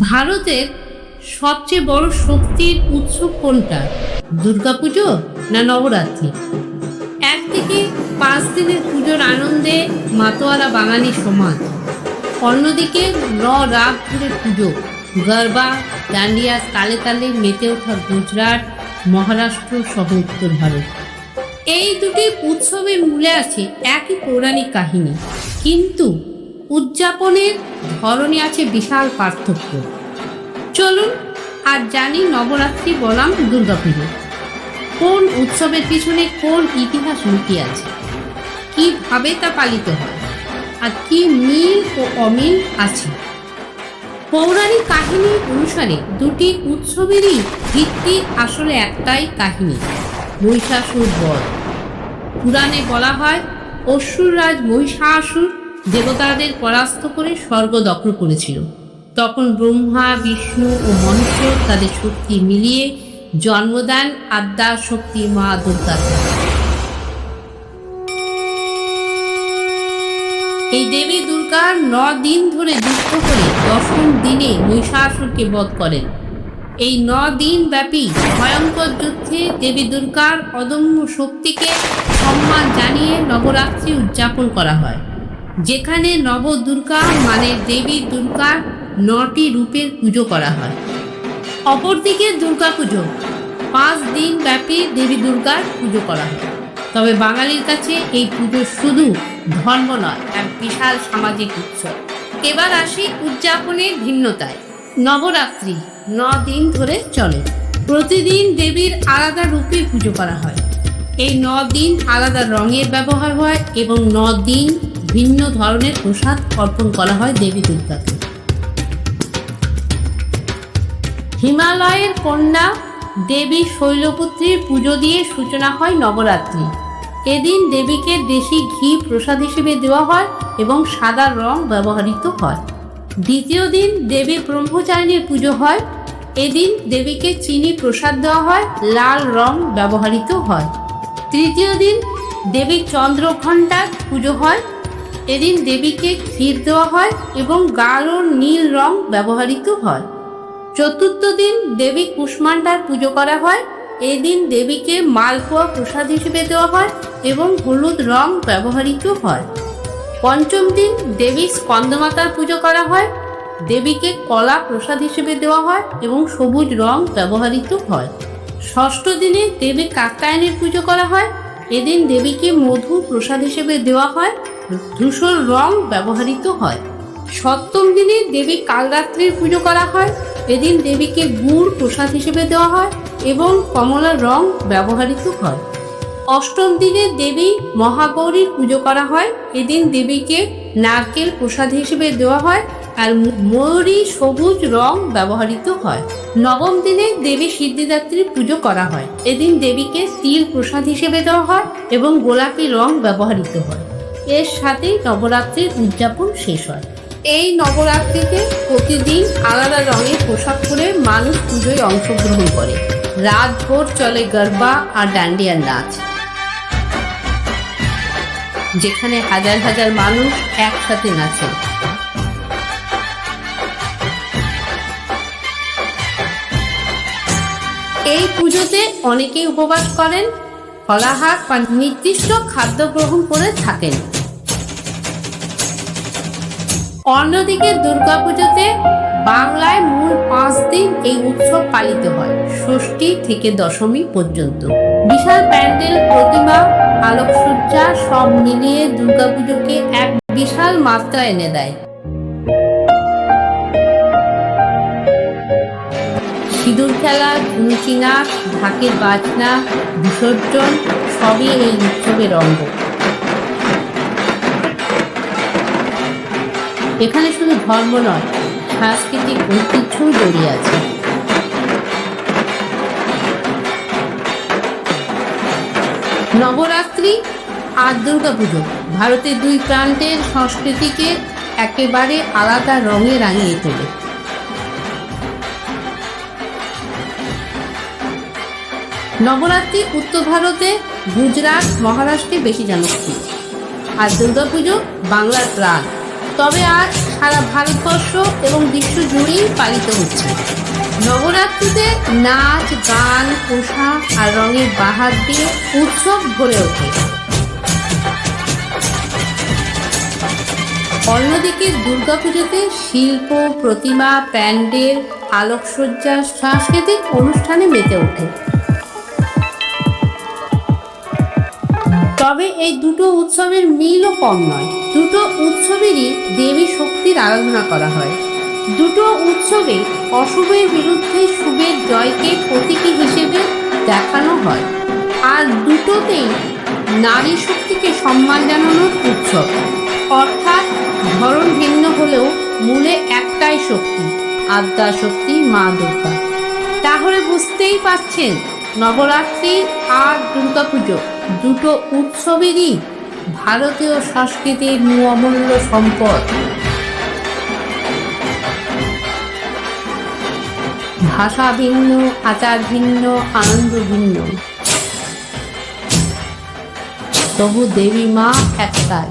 ভারতের সবচেয়ে বড় শক্তির উৎসব কোনটা? দুর্গাপুজো না নবরাত্রি? একদিকে 5 দিনের পুজোর আনন্দে মাতোয়ারা বাঙালি সমাজ, অন্যদিকে রাত ধরে পুজো, গরবা ডান্ডিয়া তালে তালে মেতে ওঠা গুজরাট, মহারাষ্ট্র সহ উত্তর ভারত। এই দুটি উৎসবের মূলে আছে একই পৌরাণিক কাহিনী, কিন্তু উদযাপনের ধরনে আছে বিশাল পার্থক্য। চলুন আর জানি নবরাত্রি বনাম দুর্গাপুজো, কোন উৎসবের পিছনে কোন ইতিহাস লুকিয়ে আছে, কিভাবে তা পালিত হয়, আর কি মিল ও অমিল আছে। পৌরাণিক কাহিনী অনুসারে দুটি উৎসবেরই ভিত্তি আসলে একটাই কাহিনী, মহিষাসুর বধ। পুরাণে বলা হয় অসুররাজ মহিষাসুর দেবতাদের পরাস্ত করে স্বর্গ দখল করেছিল। তখন ব্রহ্মা, বিষ্ণু ও মহেশ্বর তাদের শক্তি মিলিয়ে জন্ম দেন আদ্যা শক্তি মা দুর্গাকে। এই দেবী দুর্গা 9 দিন ধরে যুদ্ধ করে 10ম দিনে মহিষাসুরকে বধ করেন। এই 9 দিন ব্যাপী ভয়ঙ্কর যুদ্ধে দেবী দুর্গার অদম্য শক্তিকে সম্মান জানিয়ে নবরাত্রি উদযাপন করা হয়, যেখানে নবদুর্গা মানে দেবী দুর্গার 9টি রূপের পুজো করা হয়। অপরদিকে দুর্গাপুজো 5 দিন ব্যাপী দেবী দুর্গার পুজো করা হয়। তবে বাঙালির কাছে এই পুজো শুধু ধর্ম নয়, এক বিশাল সামাজিক উৎসব। এবার আসি উদযাপনের ভিন্নতায়। নবরাত্রি 9 দিন ধরে চলে। প্রতিদিন দেবীর আলাদা রূপে পুজো করা হয়। এই 9 দিন আলাদা রঙের ব্যবহার হয় এবং 9 দিন ভিন্ন ধরনের প্রসাদ অর্পণ করা হয় দেবী দুর্গাকে। হিমালয়ের কন্যা দেবী শৈলপুত্রীর পুজো দিয়ে সূচনা হয় নবরাত্রি। এদিন দেবীকে দেশি ঘি প্রসাদ হিসেবে দেওয়া হয় এবং সাদা রং ব্যবহৃত হয়। দ্বিতীয় দিন দেবী ব্রহ্মচারিণীর পুজো হয়। এদিন দেবীকে চিনি প্রসাদ দেওয়া হয়, লাল রং ব্যবহৃত হয়। তৃতীয় দিন দেবী চন্দ্রঘণ্টার পুজো হয়। এদিন দেবীকে ক্ষীর দেওয়া হয় এবং গাঢ় নীল রং ব্যবহৃত হয়। চতুর্থ দিন দেবী কুষ্মান্ডার পুজো করা হয়। এদিন দেবীকে মালপোয়া প্রসাদ হিসেবে দেওয়া হয় এবং হলুদ রং ব্যবহৃত হয়। পঞ্চম দিন দেবী স্কন্দমাতার পুজো করা হয়। দেবীকে কলা প্রসাদ হিসেবে দেওয়া হয় এবং সবুজ রং ব্যবহৃত হয়। ষষ্ঠ দিনে দেবী কাত্যায়নীর পুজো করা হয়। এদিন দেবীকে মধু প্রসাদ হিসেবে দেওয়া হয়, ধূসর রং ব্যবহৃত হয়। সপ্তম দিনে দেবী কালরাত্রির পুজো করা হয়। এদিন দেবীকে গুড় প্রসাদ হিসেবে দেওয়া হয় এবং কমলা রং ব্যবহৃত হয়। অষ্টম দিনে দেবী মহাগৌরীর পুজো করা হয়। এদিন দেবীকে নারকেল প্রসাদ হিসেবে দেওয়া হয় আর ময়ূরী সবুজ রং ব্যবহৃত হয়। নবম দিনে দেবী সিদ্ধিদাত্রীর পুজো করা হয়। এদিন দেবীকে তিল প্রসাদ হিসেবে দেওয়া হয় এবং গোলাপি রং ব্যবহৃত হয়। এর সাথেই নবরাত্রির উদযাপন শেষ হয়। এই নবরাত্রিতে প্রতিদিন আলাদা রঙের পোশাক পরে মানুষ পুজোয় অংশগ্রহণ করে। রাত ভোর চলে গরবা আর ডান্ডিয়ার নাচ, যেখানে হাজার হাজার মানুষ একসাথে নাচে। এই পুজোতে অনেকেই উপবাস করেন, ফলাহার বা নির্দিষ্ট খাদ্য গ্রহণ করে থাকেন। অন্যদিকে দুর্গাপুজোতে বাংলায় মূল 5 দিন এই উৎসব পালিত হয়, ষষ্ঠী থেকে দশমী পর্যন্ত। বিশাল প্যান্ডেল, প্রতিমা, আলোকসজ্জা সব মিলিয়ে দুর্গাপুজোকে এক বিশাল মাত্রা এনে দেয়। সিঁদুর খেলা, ঝুমকি নাচ, ঢাকের বাজনা, বিসর্জন সবই এই উৎসবের অঙ্গ। এখানে শুধু ধর্ম নয়, সাংস্কৃতিক ঐতিহ্যও জড়িয়ে আছে। নবরাত্রি আর দুর্গাপুজো ভারতের দুই প্রান্তের সংস্কৃতিকে একেবারে আলাদা রঙে রাঙিয়ে তোলে। নবরাত্রি উত্তর ভারতে গুজরাট, মহারাষ্ট্রে বেশি জনপ্রিয়, আর দুর্গাপুজো বাংলার প্রাণ। তবে আজ সারা ভারতবর্ষ এবং বিশ্ব জুড়েই পালিত হচ্ছে। নবরাত্রিতে নাচ, গান, পোশাক আর রঙের বাহার দিয়ে উৎসব ভরে ওঠে। অন্যদিকে দুর্গাপুজোতে শিল্প, প্রতিমা, প্যান্ডেল, আলোকসজ্জা, সাংস্কৃতিক অনুষ্ঠানে মেতে ওঠে। তবে এই দুটো উৎসবের মিলও কম নয়। দুটো উৎসবেরই দেবী শক্তির আরাধনা করা হয়। দুটো উৎসবে অশুভের বিরুদ্ধে শুভের জয়কে প্রতীকী হিসেবে দেখানো হয়, আর দুটোতেই নারী শক্তিকে সম্মান জানানোর উৎসব। অর্থাৎ ধরন ভিন্ন হলেও মূলে একটাই শক্তি, আদ্যা শক্তি মা দুর্গা। তাহলে বুঝতেই পারছেন, নবরাত্রি আর দুর্গাপুজো দুটো উৎসবেরই ভারতীয় সংস্কৃতির অমূল্য সম্পদ। ভাষা ভিন্ন, আচার ভিন্ন, আনন্দ ভিন্ন, তবু দেবী মা একটাই।